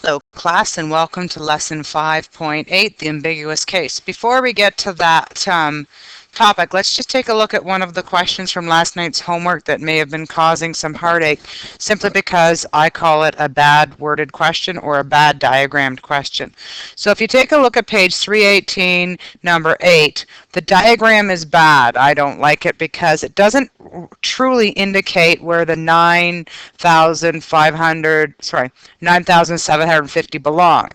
Hello class and welcome to lesson 5.8, the ambiguous case. Before we get to that topic, let's just take a look at one of the questions from last night's homework that may have been causing some heartache simply because I call it a bad worded question or a bad diagrammed question. So if you take a look at page 318, number 8, the diagram is bad. I don't like it because it doesn't truly indicate where the 9,750 belong.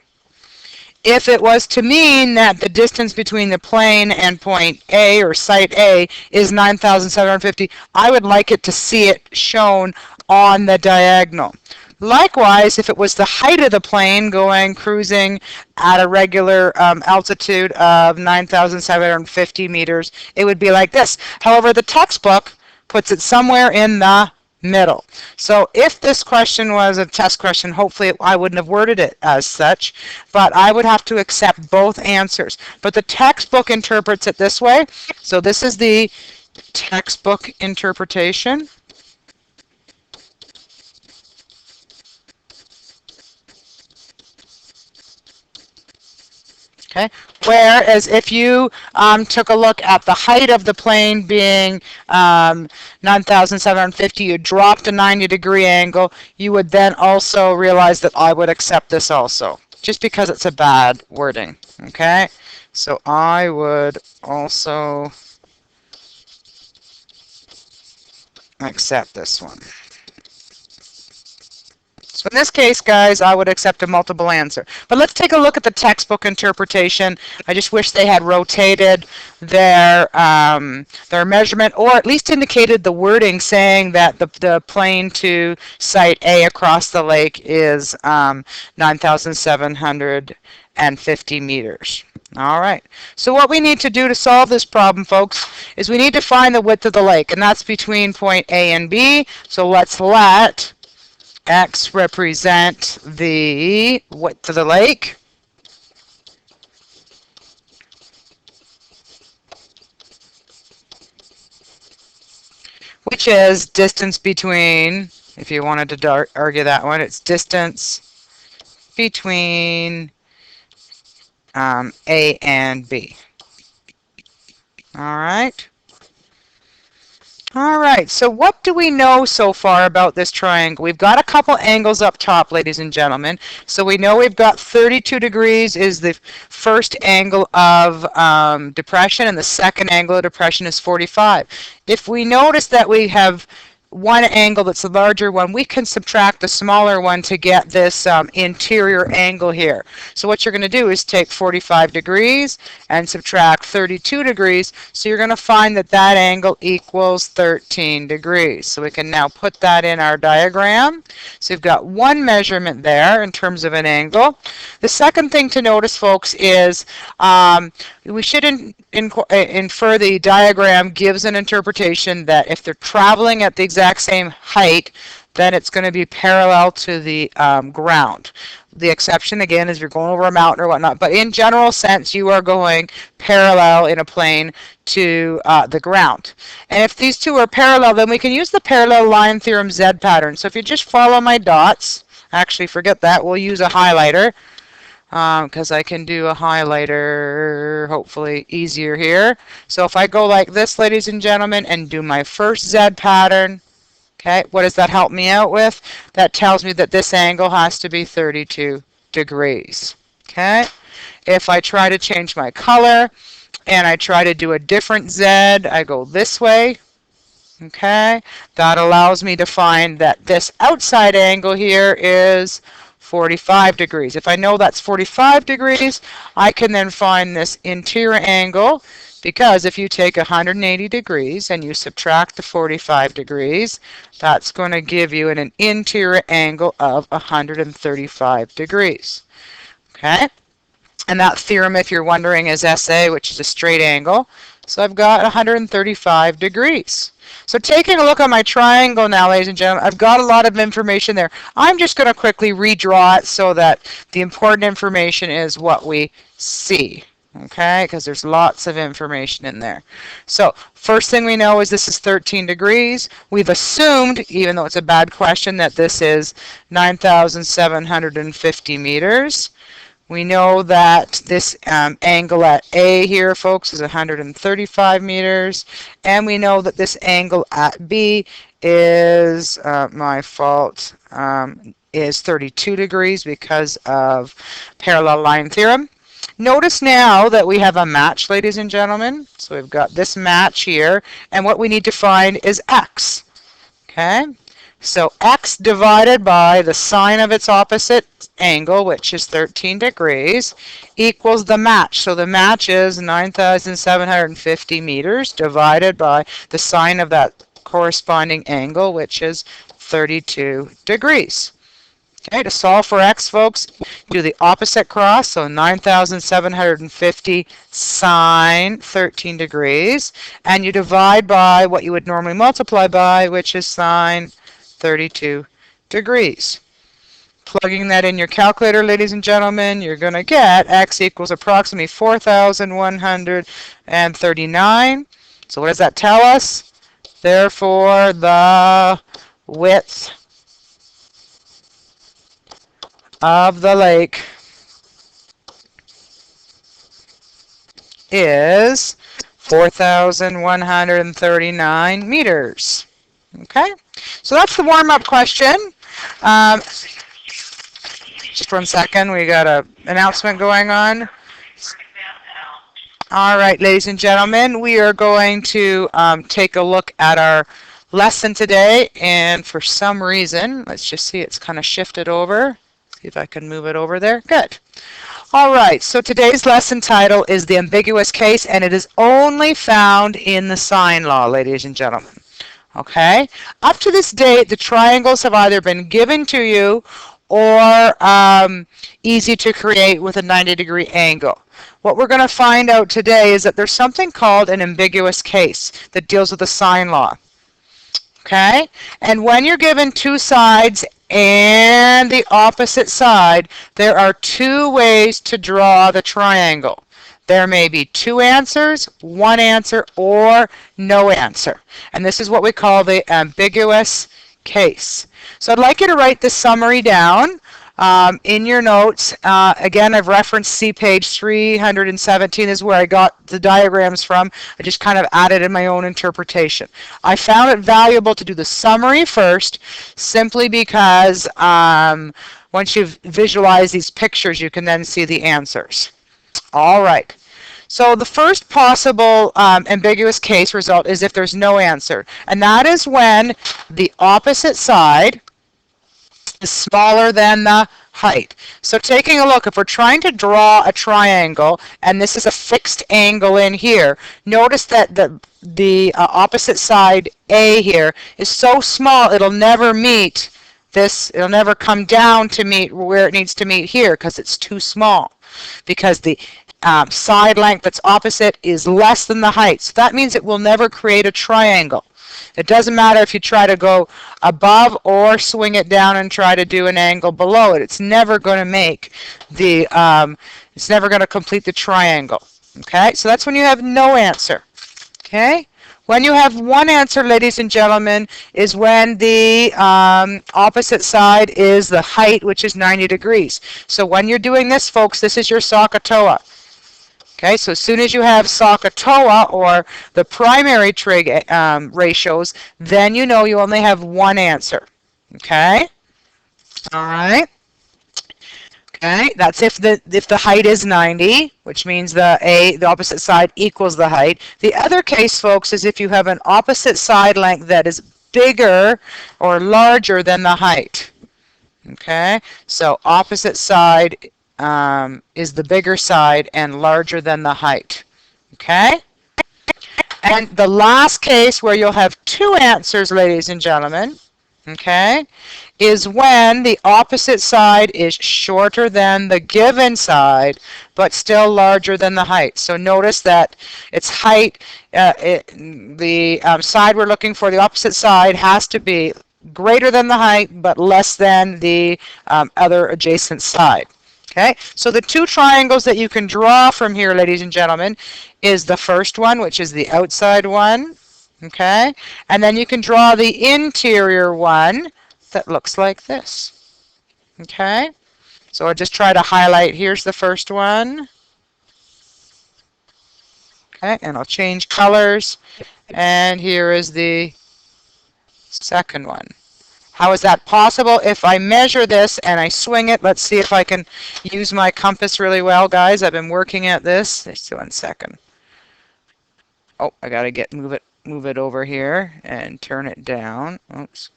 If it was to mean that the distance between the plane and point A or site A is 9,750, I would like it to see it shown on the diagonal. Likewise, if it was the height of the plane going cruising at a regular altitude of 9,750 meters, it would be like this. However, the textbook puts it somewhere in the middle. So if this question was a test question, hopefully I wouldn't have worded it as such, but I would have to accept both answers. But the textbook interprets it this way. So this is the textbook interpretation. Okay. Whereas if you took a look at the height of the plane being 9,750, you dropped a 90-degree angle, you would then also realize that I would accept this also, just because it's a bad wording. Okay. So I would also accept this one. So in this case, guys, I would accept a multiple answer. But let's take a look at the textbook interpretation. I just wish they had rotated their measurement, or at least indicated the wording saying that the plane to site A across the lake is 9,750 meters. All right. So what we need to do to solve this problem, folks, is we need to find the width of the lake, and that's between point A and B. So let's let X represent the width of the lake. Which is distance between, if you wanted to argue that one, it's distance between A and B. All right. All right, so what do we know so far about this triangle? We've got a couple angles up top, ladies and gentlemen. So we know we've got 32 degrees is the first angle of depression, and the second angle of depression is 45. If we notice that we have one angle that's the larger one, we can subtract the smaller one to get this interior angle here. So what you're going to do is take 45 degrees and subtract 32 degrees. So you're going to find that that angle equals 13 degrees. So we can now put that in our diagram. So we've got one measurement there in terms of an angle. The second thing to notice, folks, is we should infer the diagram gives an interpretation that if they're traveling at the exact same height, then it's going to be parallel to the ground. The exception, again, is you're going over a mountain or whatnot, but in general sense, you are going parallel in a plane to the ground. And if these two are parallel, then we can use the parallel line theorem Z pattern. So if you just follow my dots, actually forget that, we'll use a highlighter, because I can do a highlighter hopefully easier here. So if I go like this, ladies and gentlemen, and do my first Z pattern, okay, what does that help me out with? That tells me that this angle has to be 32 degrees. Okay, if I try to change my color and I try to do a different Z, I go this way. Okay, that allows me to find that this outside angle here is 45 degrees. If I know that's 45 degrees, I can then find this interior angle, because if you take 180 degrees and you subtract the 45 degrees, that's going to give you an interior angle of 135 degrees. Okay? And that theorem, if you're wondering, is SA, which is a straight angle. So I've got 135 degrees. So taking a look at my triangle now, ladies and gentlemen, I've got a lot of information there. I'm just going to quickly redraw it so that the important information is what we see. Okay, because there's lots of information in there. So first thing we know is this is 13 degrees. We've assumed, even though it's a bad question, that this is 9,750 meters. We know that this angle at A here, folks, is 135 meters. And we know that this angle at B is, my fault, is 32 degrees because of parallel line theorem. Notice now that we have a match, ladies and gentlemen. So we've got this match here, and what we need to find is x. Okay? So x divided by the sine of its opposite angle, which is 13 degrees, equals the match. So the match is 9,750 meters divided by the sine of that corresponding angle, which is 32 degrees. Okay, to solve for x, folks, do the opposite cross, so 9,750 sine 13 degrees, and you divide by what you would normally multiply by, which is sine 32 degrees. Plugging that in your calculator, ladies and gentlemen, you're going to get x equals approximately 4,139. So what does that tell us? Therefore, the width of the lake is 4,139 meters. Okay, so that's the warm-up question. Just 1 second, we got an announcement going on. All right, ladies and gentlemen, we are going to take a look at our lesson today, and for some reason, let's just see, it's kind of shifted over. See if I can move it over there. Good. All right, so today's lesson title is the ambiguous case, and it is only found in the sine law, ladies and gentlemen. Okay? Up to this date, the triangles have either been given to you or easy to create with a 90-degree angle. What we're going to find out today is that there's something called an ambiguous case that deals with the sine law. Okay? And when you're given two sides and the opposite side, there are two ways to draw the triangle. There may be two answers, one answer, or no answer. And this is what we call the ambiguous case. So I'd like you to write the summary down in your notes. Again, I've referenced see page 317 is where I got the diagrams from. I just kind of added in my own interpretation. I found it valuable to do the summary first, simply because once you've visualized these pictures, you can then see the answers. All right. So the first possible ambiguous case result is if there's no answer. And that is when the opposite side is smaller than the height. So taking a look, if we're trying to draw a triangle, and this is a fixed angle in here, notice that the opposite side A here is so small it'll never meet this, it'll never come down to meet where it needs to meet here because it's too small. Because the side length that's opposite is less than the height. So that means it will never create a triangle. It doesn't matter if you try to go above or swing it down and try to do an angle below it. It's never going to make the, it's never going to complete the triangle. Okay, so that's when you have no answer. Okay, when you have one answer, ladies and gentlemen, is when the opposite side is the height, which is 90 degrees. So when you're doing this, folks, this is your SOHCAHTOA. Okay, so as soon as you have SOHCAHTOA, or the primary trig ratios, then you know you only have one answer. Okay? All right. Okay, that's if the height is 90, which means the opposite side equals the height. The other case, folks, is if you have an opposite side length that is bigger or larger than the height. Okay, so opposite side is the bigger side and larger than the height. Okay? And the last case where you'll have two answers, ladies and gentlemen, okay, is when the opposite side is shorter than the given side, but still larger than the height. So notice that its height, the side we're looking for, the opposite side, has to be greater than the height, but less than the other adjacent side. Okay, so the two triangles that you can draw from here, ladies and gentlemen, is the first one, which is the outside one. Okay, and then you can draw the interior one that looks like this. Okay, so I'll just try to highlight. Here's the first one. Okay, and I'll change colors. And here is the second one. How is that possible? If I measure this and I swing it, let's see if I can use my compass really well, guys. I've been working at this. Just 1 second. Oh, I gotta move it over here and turn it down. Oops.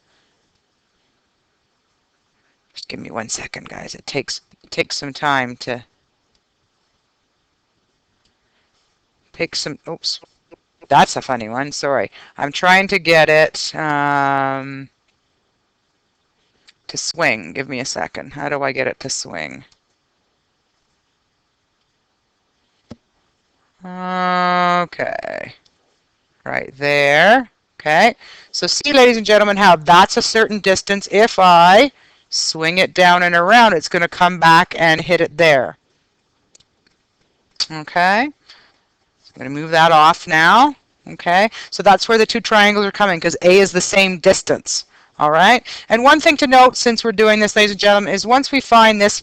Just give me 1 second, guys. It takes some time to pick some. Oops. That's a funny one. Sorry. I'm trying to get it to swing. Give me a second. How do I get it to swing? Okay. Right there. Okay. So see, ladies and gentlemen, how that's a certain distance. If I swing it down and around, it's going to come back and hit it there. Okay. I'm going to move that off now. Okay. So that's where the two triangles are coming, because A is the same distance. All right. And one thing to note, since we're doing this, ladies and gentlemen, is once we find this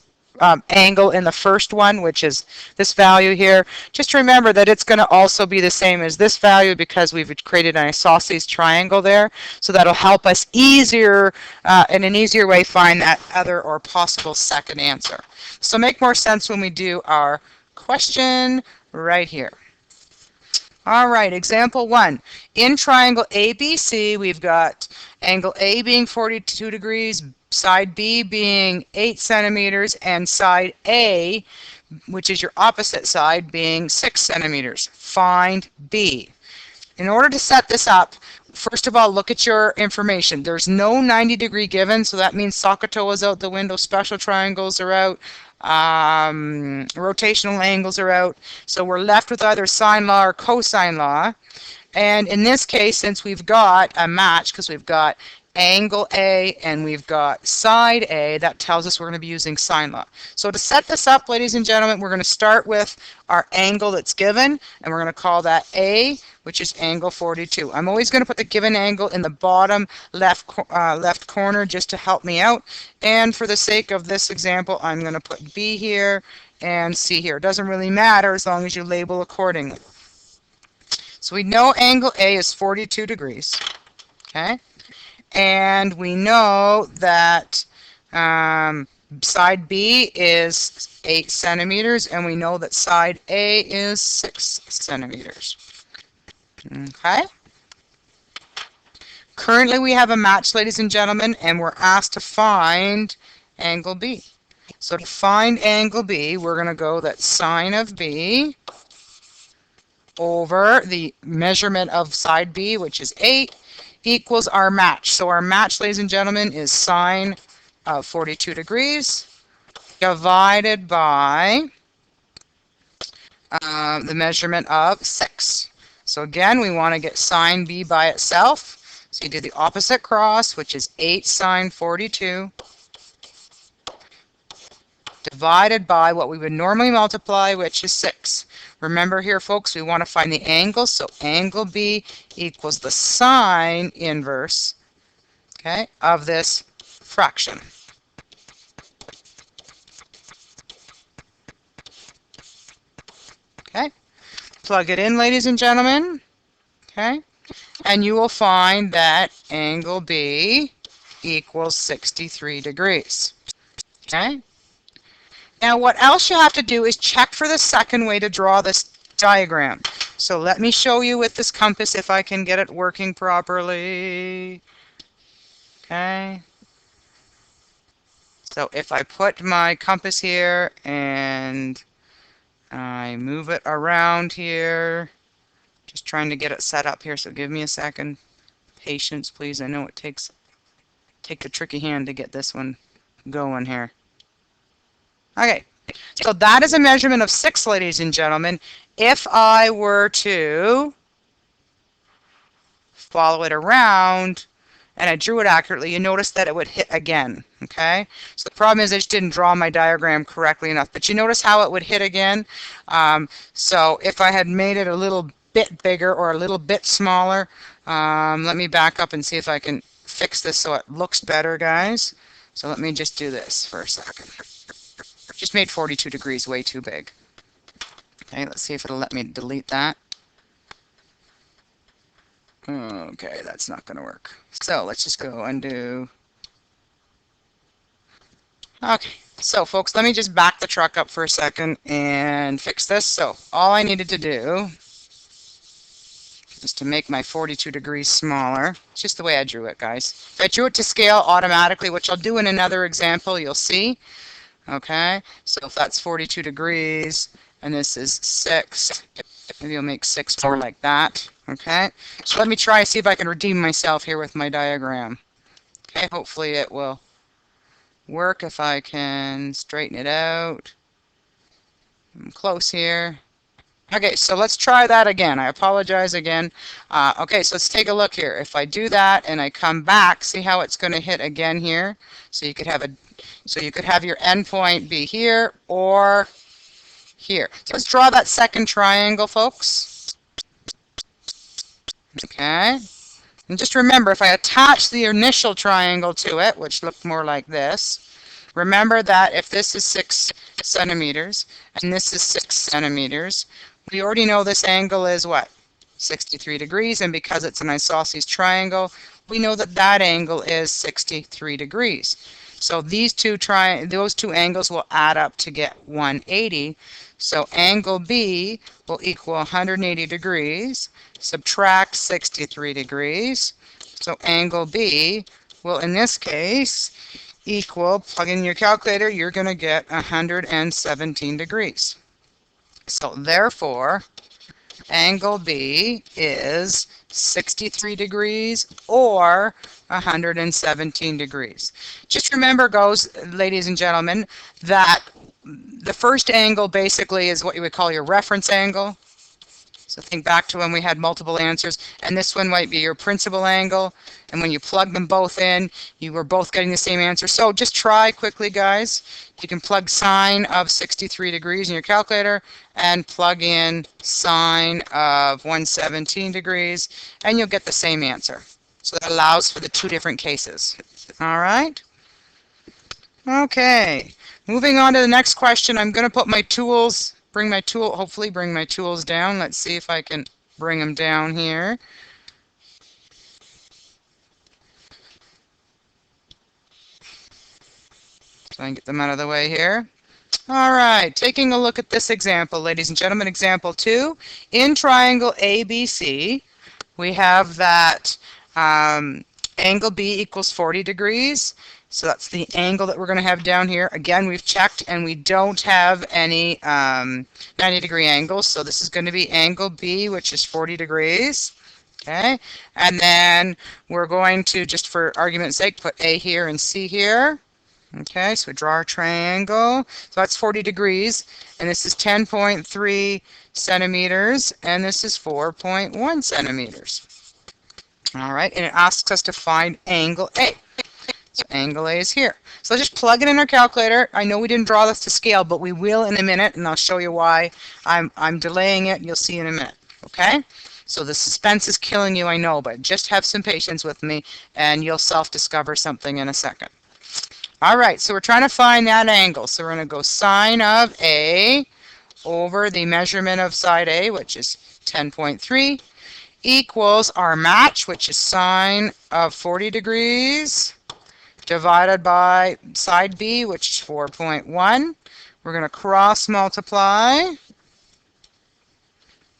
angle in the first one, which is this value here, just remember that it's going to also be the same as this value, because we've created an isosceles triangle there. So that'll help us in an easier way find that other or possible second answer. So make more sense when we do our question right here. All right, example 1. In triangle ABC, we've got angle A being 42 degrees, side B being 8 centimeters, and side A, which is your opposite side, being 6 centimeters. Find B. In order to set this up, first of all, look at your information. There's no 90-degree given, so that means SOHCAHTOA is out the window, special triangles are out, rotational angles are out. So we're left with either sine law or cosine law. And in this case, since we've got a match, because we've got angle A and we've got side A, that tells us we're going to be using sine law. So to set this up, ladies and gentlemen, we're going to start with our angle that's given, and we're going to call that A, which is angle 42. I'm always going to put the given angle in the bottom left corner just to help me out. And for the sake of this example, I'm going to put B here and C here. It doesn't really matter as long as you label accordingly. So we know angle A is 42 degrees. Okay? And we know that side B is 8 centimeters, and we know that side A is 6 centimeters. Okay? Currently we have a match, ladies and gentlemen, and we're asked to find angle B. So to find angle B, we're going to go that sine of B over the measurement of side B, which is 8, equals our match. So our match, ladies and gentlemen, is sine of 42 degrees divided by the measurement of 6. So again, we want to get sine B by itself. So you do the opposite cross, which is 8 sine 42, divided by what we would normally multiply, which is 6. Remember here, folks, we want to find the angle, so angle B equals the sine inverse, okay, of this fraction. Okay, plug it in, ladies and gentlemen, okay, and you will find that angle B equals 63 degrees, okay. Now what else you have to do is check for the second way to draw this diagram. So let me show you with this compass if I can get it working properly. Okay. So if I put my compass here and I move it around here, just trying to get it set up here, so give me a second. Patience, please. I know it takes a tricky hand to get this one going here. Okay, so that is a measurement of 6, ladies and gentlemen. If I were to follow it around and I drew it accurately, you notice that it would hit again, okay? So the problem is I just didn't draw my diagram correctly enough, but you notice how it would hit again? So if I had made it a little bit bigger or a little bit smaller, let me back up and see if I can fix this so it looks better, guys. So let me just do this for a second. Just made 42 degrees way too big. Okay, let's see if it'll let me delete that. Okay, that's not going to work. So let's just go undo. Okay, so folks, let me just back the truck up for a second and fix this. So all I needed to do is to make my 42 degrees smaller. It's just the way I drew it, guys. If I drew it to scale automatically, which I'll do in another example, you'll see. Okay, so if that's 42 degrees and this is 6, maybe I'll make 6 more like that. Okay, so let me try and see if I can redeem myself here with my diagram. Okay, hopefully it will work if I can straighten it out. I'm close here. Okay, so let's try that again. I apologize again. Okay, so let's take a look here. If I do that and I come back, see how it's going to hit again here? So you could have your endpoint be here or here. So let's draw that second triangle, folks. Okay, and just remember, if I attach the initial triangle to it, which looked more like this, remember that if this is 6 centimeters and this is 6 centimeters, we already know this angle is what? 63 degrees, and because it's an isosceles triangle, we know that that angle is 63 degrees. So those two angles will add up to get 180. So angle B will equal 180 degrees. Subtract 63 degrees. So angle B will, in this case, equal, plug in your calculator, you're going to get 117 degrees. So therefore, angle B is 63 degrees or 117 degrees. Just remember, ladies and gentlemen, that the first angle basically is what you would call your reference angle. So think back to when we had multiple answers, and this one might be your principal angle, and when you plug them both in, you were both getting the same answer. So just try quickly, guys. You can plug sine of 63 degrees in your calculator and plug in sine of 117 degrees, and you'll get the same answer. So that allows for the two different cases. All right? Okay. Moving on to the next question, I'm going to put my tools, hopefully bring my tools down. Let's see if I can bring them down here. So I can get them out of the way here. All right, taking a look at this example, ladies and gentlemen, example 2. In triangle ABC, we have that angle B equals 40 degrees. So that's the angle that we're going to have down here. Again, we've checked and we don't have any 90-degree angles. So this is going to be angle B, which is 40 degrees. Okay, and then we're going to, just for argument's sake, put A here and C here. Okay, so we draw our triangle. So that's 40 degrees, and this is 10.3 centimeters, and this is 4.1 centimeters. All right, and it asks us to find angle A. So angle A is here. So let's just plug it in our calculator. I know we didn't draw this to scale, but we will in a minute, and I'll show you why I'm delaying it. You'll see in a minute. Okay? So the suspense is killing you, I know, but just have some patience with me, and you'll self-discover something in a second. All right, so we're trying to find that angle. So we're going to go sine of A over the measurement of side A, which is 10.3, equals our match, which is sine of 40 degrees, divided by side B, which is 4.1. We're going to cross multiply.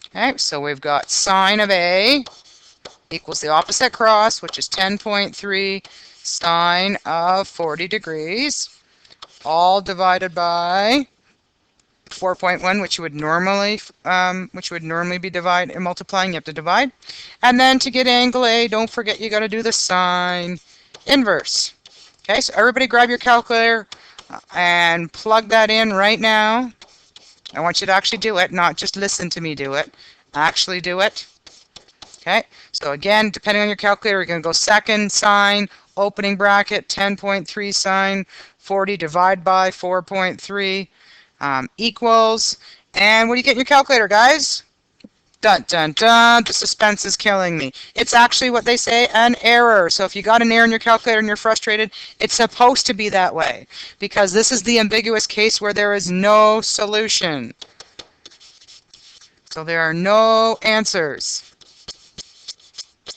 Okay, so we've got sine of A equals the opposite cross, which is 10.3 sine of 40 degrees, all divided by 4.1, which would normally be multiplying. You have to divide, and then to get angle A, don't forget you got to do the sine inverse. Okay, so everybody grab your calculator and plug that in right now. I want you to actually do it, not just listen to me do it. Actually do it. Okay, so again, depending on your calculator, you're going to go second sign, opening bracket, 10.3 sign, 40 divide by 4.3 equals, and what do you get in your calculator, guys? Dun, dun, dun. The suspense is killing me. It's actually what they say, an error. So if you got an error in your calculator and you're frustrated, it's supposed to be that way because this is the ambiguous case where there is no solution. So there are no answers.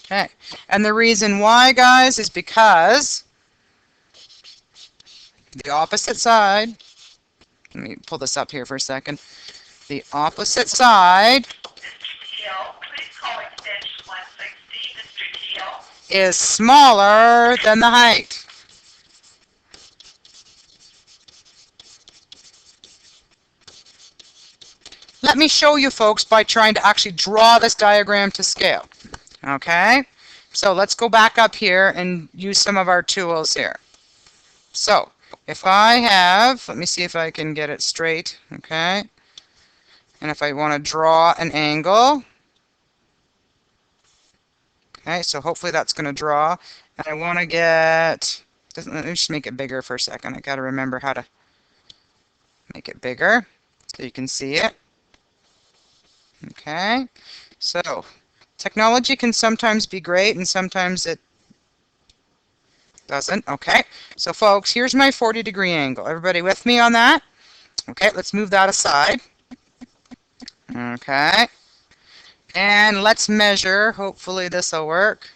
Okay. And the reason why, guys, is because the opposite side, let me pull this up here for a second. The opposite side is smaller than the height. Let me show you folks by trying to actually draw this diagram to scale. Okay, so let's go back up here and use some of our tools here. So if I have, let me see if I can get it straight, okay, and if I want to draw an angle, okay, so hopefully that's going to draw, and I want to get, let me just make it bigger for a second. I got to remember how to make it bigger so you can see it. Okay, so technology can sometimes be great and sometimes it doesn't. Okay, so folks, here's my 40-degree angle. Everybody with me on that? Okay, let's move that aside. Okay, and let's measure. Hopefully this will work.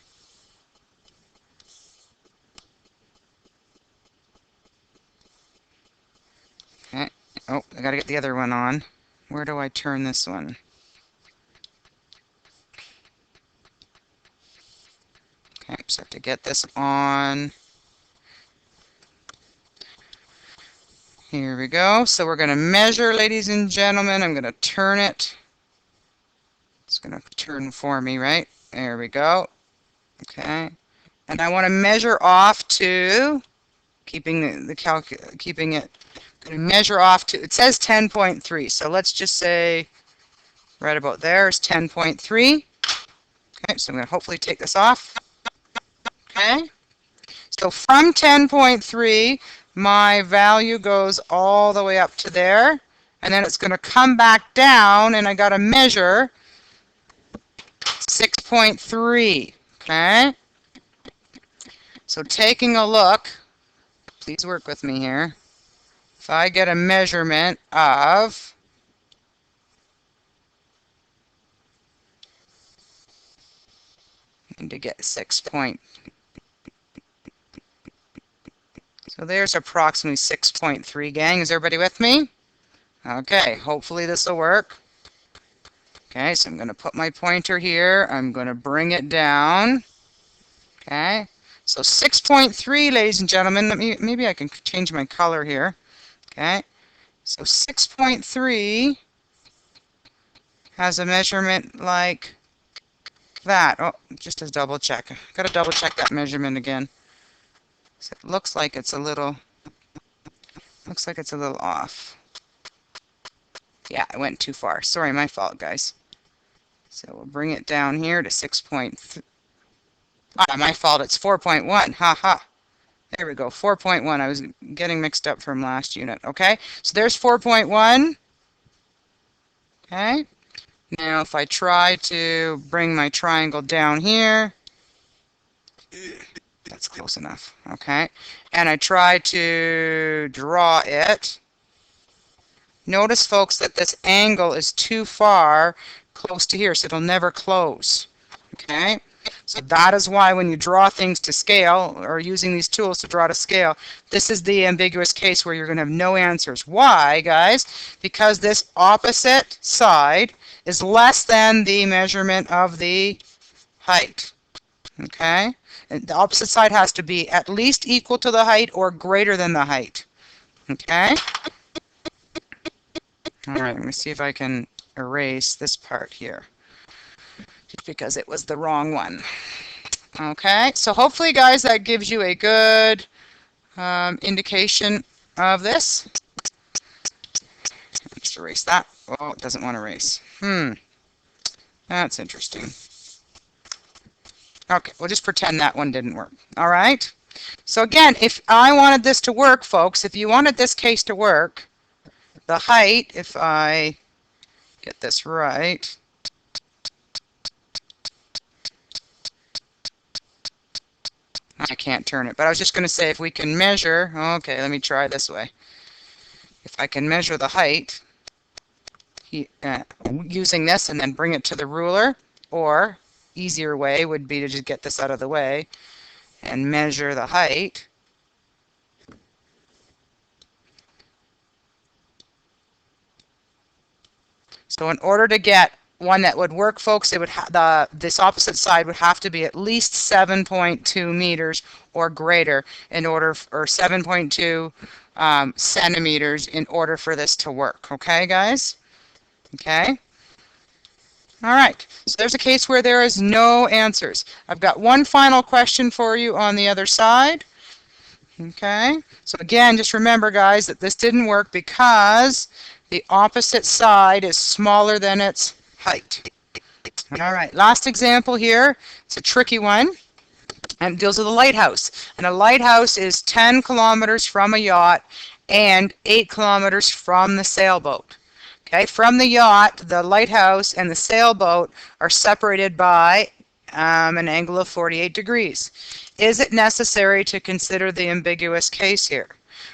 Okay, oh, I gotta get the other one on. Where do I turn this one? Okay, so I have to get this on. Here we go. So we're going to measure, ladies and gentlemen. I'm going to turn it. It's going to turn for me, right? There we go. Okay. And I want to measure off to, keeping it, going to measure off to, it says 10.3. So let's just say right about there is 10.3. Okay, so I'm going to hopefully take this off. Okay. So from 10.3, my value goes all the way up to there, and then it's going to come back down, and I got to measure 6.3. Okay? So taking a look, please work with me here. If I get a measurement of I need to get 6.3. So there's approximately 6.3, gang. Is everybody with me? Okay, hopefully this will work. Okay, so I'm going to put my pointer here. I'm going to bring it down. Okay, so 6.3, ladies and gentlemen. Maybe I can change my color here. Okay, so 6.3 has a measurement like that. Oh, just to double check. Got to double check that measurement again. So it looks like it's a little off. Yeah, I went too far. Sorry, my fault, guys. So we'll bring it down here to 6.3. Ah, my fault. It's 4.1. Ha ha. There we go. 4.1. I was getting mixed up from last unit. Okay, so there's 4.1. Okay. Now if I try to bring my triangle down here, that's close enough. Okay, and I try to draw it. Notice, folks, that this angle is too far close to here, so it'll never close. Okay, so that is why when you draw things to scale, or using these tools to draw to scale, this is the ambiguous case where you're going to have no answers. Why, guys? Because this opposite side is less than the measurement of the height. Okay, and the opposite side has to be at least equal to the height or greater than the height. Okay. All right, let me see if I can erase this part here, just because it was the wrong one. Okay, so hopefully, guys, that gives you a good indication of this. Just erase that. Oh, it doesn't want to erase. That's interesting. Okay, we'll just pretend that one didn't work. All right. So again, if I wanted this to work, folks, if you wanted this case to work, the height, if I get this right, I can't turn it, but I was just going to say if we can measure, okay, let me try this way. If I can measure the height using this and then bring it to the ruler, or easier way would be to just get this out of the way and measure the height. So in order to get one that would work, folks, it would this opposite side would have to be at least 7.2 meters or greater in order, or 7.2 centimeters in order for this to work. Okay, guys? Okay. All right. So there's a case where there is no answers. I've got one final question for you on the other side. Okay. So again, just remember, guys, that this didn't work because the opposite side is smaller than its height. All right, last example here. It's a tricky one, and it deals with a lighthouse. And a lighthouse is 10 kilometers from a yacht and 8 kilometers from the sailboat. Okay, from the yacht, the lighthouse and the sailboat are separated by an angle of 48 degrees. Is it necessary to consider the ambiguous case here?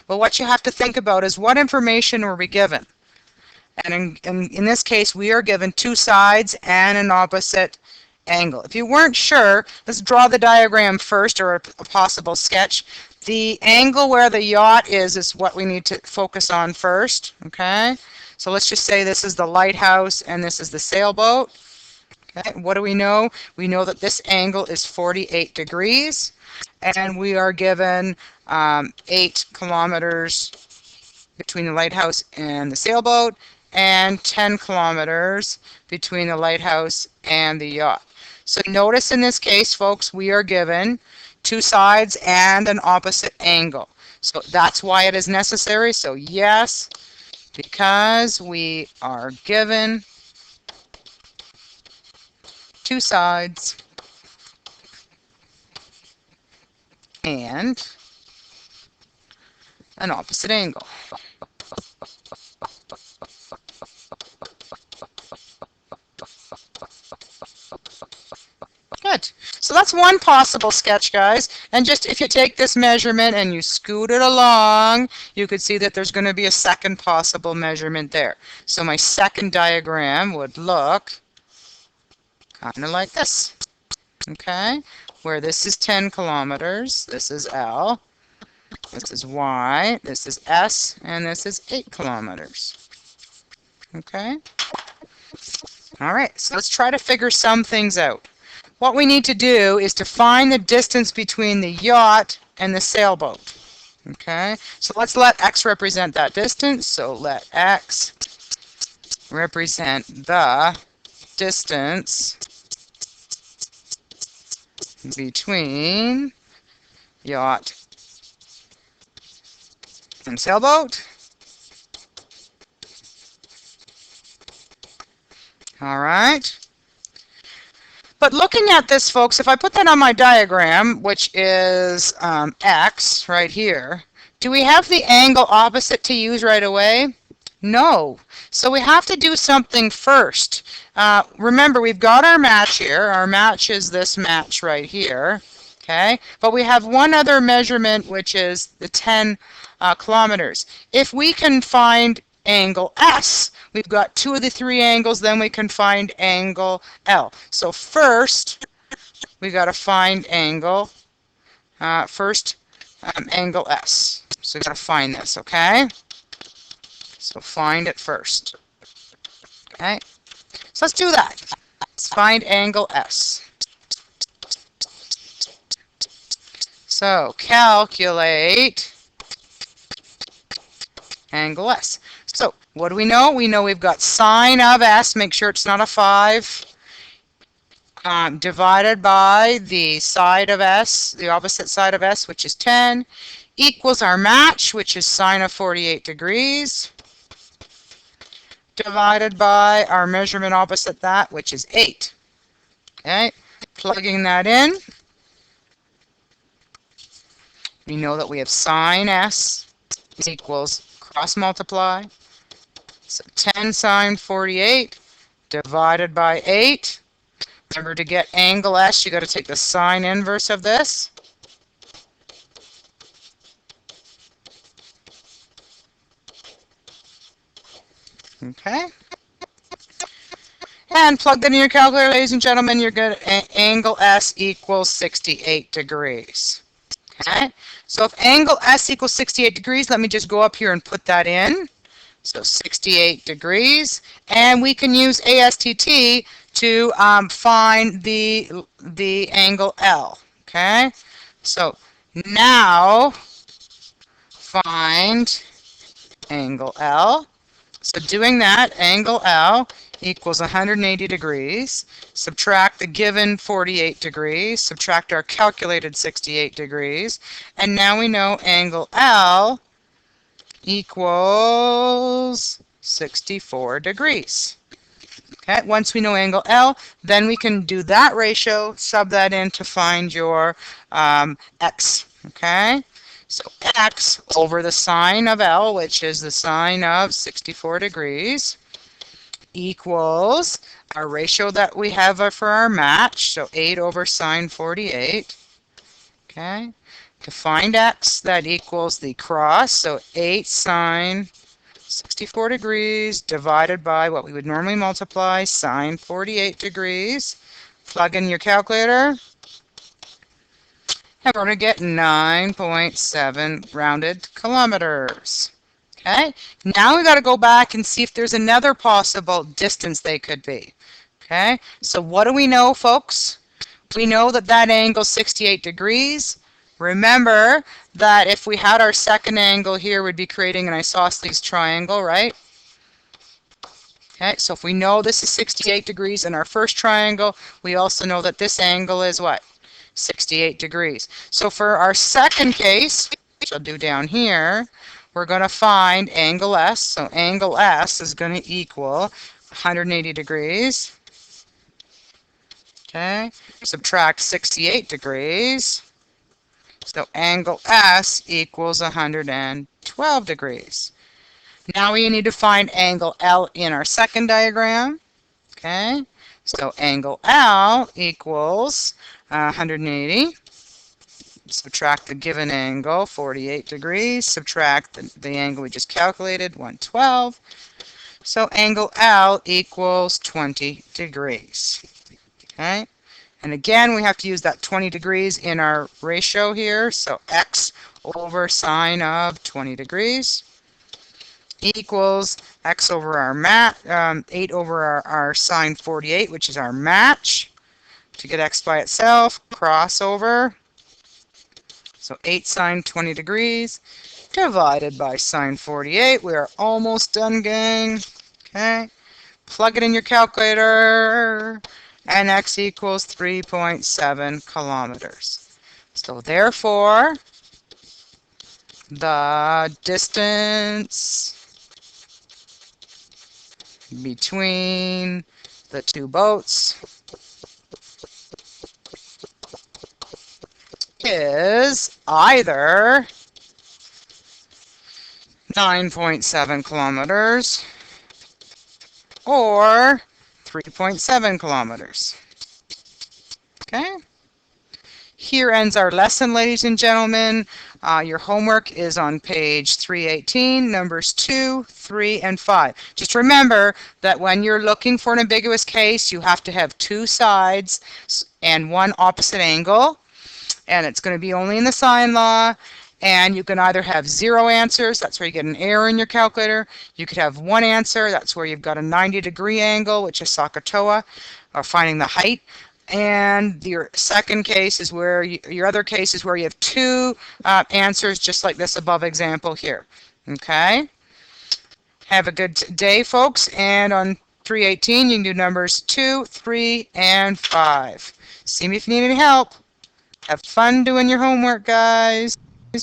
Well, what you have to think about is what information were we given? And in this case, we are given two sides and an opposite angle. If you weren't sure, let's draw the diagram first, or a possible sketch. The angle where the yacht is what we need to focus on first. Okay, so let's just say this is the lighthouse and this is the sailboat. Okay, what do we know? We know that this angle is 48 degrees, and we are given 8 kilometers between the lighthouse and the sailboat, and 10 kilometers between the lighthouse and the yacht. So notice in this case, folks, we are given two sides and an opposite angle. So that's why it is necessary. So yes, because we are given two sides and an opposite angle. Good. So that's one possible sketch, guys. And just if you take this measurement and you scoot it along, you could see that there's going to be a second possible measurement there. So my second diagram would look kind of like this. Okay? Where this is 10 kilometers, this is L, this is Y, this is S, and this is 8 kilometers. Okay? All right, so let's try to figure some things out. What we need to do is to find the distance between the yacht and the sailboat. Okay, so let's let X represent that distance. So let X represent the distance between yacht and sailboat. All right. But looking at this, folks, if I put that on my diagram, which is X right here, do we have the angle opposite to use right away? No. So we have to do something first. Remember, we've got our match here. Our match is this match right here. Okay? But we have one other measurement, which is the 10 kilometers. If we can find angle S, we've got two of the three angles, then we can find angle L. So first, we got to find angle, angle S. So we've got to find this, okay? So find it first. Okay? So let's do that. Let's find angle S. So calculate angle S. So what do we know? We know we've got sine of S, make sure it's not a 5, divided by the side of S, the opposite side of S, which is 10, equals our match, which is sine of 48 degrees, divided by our measurement opposite that, which is 8. Okay, Plugging that in, we know that we have sine S equals cross multiply. So 10 sine 48 divided by 8. Remember, to get angle S, you got to take the sine inverse of this. Okay. And plug that in your calculator, ladies and gentlemen, you're good. Angle S equals 68 degrees. Okay. So if angle S equals 68 degrees, let me just go up here and put that in. So 68 degrees. And we can use ASTT to find the angle L. Okay. So now find angle L. So doing that, angle L equals 180 degrees. Subtract the given 48 degrees. Subtract our calculated 68 degrees. And now we know angle L equals 64 degrees. Okay, once we know angle L, then we can do that ratio, sub that in to find your x. Okay, so x over the sine of L, which is the sine of 64 degrees, equals our ratio that we have for our match, so 8 over sine 48. Okay, to find x, that equals the cross, so 8 sine 64 degrees divided by what we would normally multiply, sine 48 degrees. Plug in your calculator. And we're going to get 9.7 rounded kilometers. Okay, now we got to go back and see if there's another possible distance they could be. Okay, so what do we know, folks? We know that that angle is 68 degrees. Remember that if we had our second angle here, we'd be creating an isosceles triangle, right? Okay, so if we know this is 68 degrees in our first triangle, we also know that this angle is what? 68 degrees. So for our second case, which I'll do down here, we're going to find angle S. So angle S is going to equal 180 degrees. Okay, subtract 68 degrees. So angle S equals 112 degrees. Now we need to find angle L in our second diagram. Okay, so angle L equals 180. Subtract the given angle, 48 degrees. Subtract the angle we just calculated, 112. So angle L equals 20 degrees. Okay. And again, we have to use that 20 degrees in our ratio here. So x over sine of 20 degrees equals x over our 8 over our sine 48, which is our match. To get x by itself, cross over. So 8 sine 20 degrees divided by sine 48. We are almost done, gang. Okay. Plug it in your calculator. And x equals 3.7 kilometers. So therefore, the distance between the two boats is either 9.7 kilometers or 3.7 kilometers. Okay. Here ends our lesson, ladies and gentlemen. Your homework is on page 318, numbers 2, 3, and 5. Just remember that when you're looking for an ambiguous case, you have to have two sides and one opposite angle. And it's going to be only in the sine law. And you can either have 0 answers, that's where you get an error in your calculator. You could have 1 answer, that's where you've got a 90-degree angle, which is SOHCAHTOA, or finding the height. And your second case is where your other case is where you have 2 answers, just like this above example here. Okay? Have a good day, folks. And on 318, you can do numbers 2, 3, and 5. See me if you need any help. Have fun doing your homework, guys.